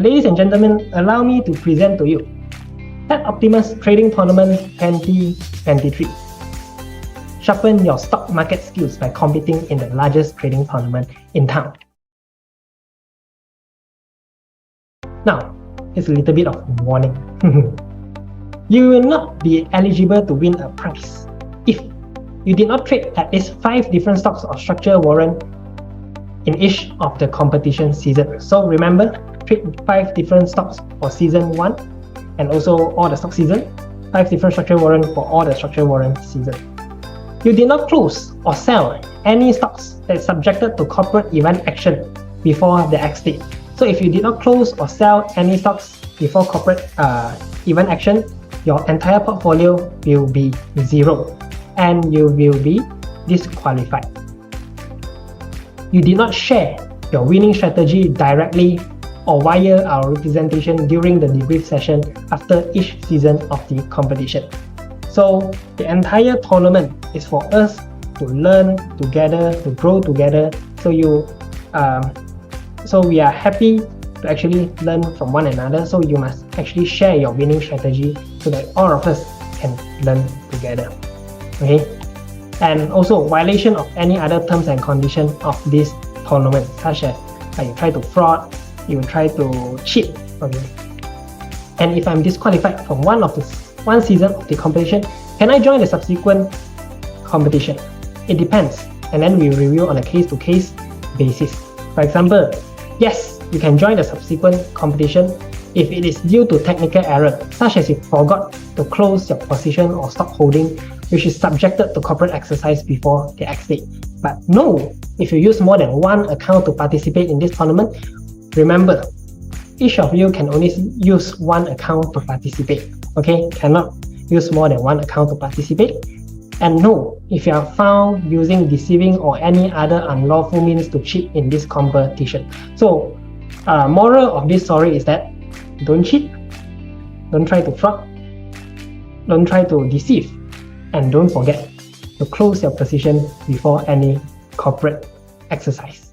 Ladies and gentlemen, allow me to present to you TED Optimus Trading Tournament 2023. Sharpen your stock market skills by competing in the largest trading tournament in town. Now, here's a little bit of warning. You will not be eligible to win a prize if you did not trade at least 5 different stocks or structure warrant in each of the competition season. So remember, trade 5 different stocks for season 1 and also all the stock season, 5 different structure warrant for all the structure warrant season. You did not close or sell any stocks that is subjected to corporate event action before the X date. So if you did not close or sell any stocks before corporate event action, your entire portfolio will be 0 and you will be disqualified. You did not share your winning strategy directly or via our representation during the debrief session after each season of the competition. So the entire tournament is for us to learn together, to grow together. So we are happy to actually learn from one another. So you must actually share your winning strategy so that all of us can learn together. Okay? And also violation of any other terms and conditions of this tournament, such as you try to fraud, you try to cheat. Okay? And if I'm disqualified from one season of the competition, can I join the subsequent competition? It depends, and then we review on a case-to-case basis. For example, yes, you can join the subsequent competition if it is due to technical error, such as you forgot to close your position or stock holding, which is subjected to corporate exercise before the X date. But no, if you use more than one account to participate in this tournament, remember, each of you can only use one account to participate. Okay, cannot use more than one account to participate. And no, if you are found using deceiving or any other unlawful means to cheat in this competition. So, moral of this story is that don't cheat, don't try to fraud, don't try to deceive, and don't forget to close your position before any corporate exercise.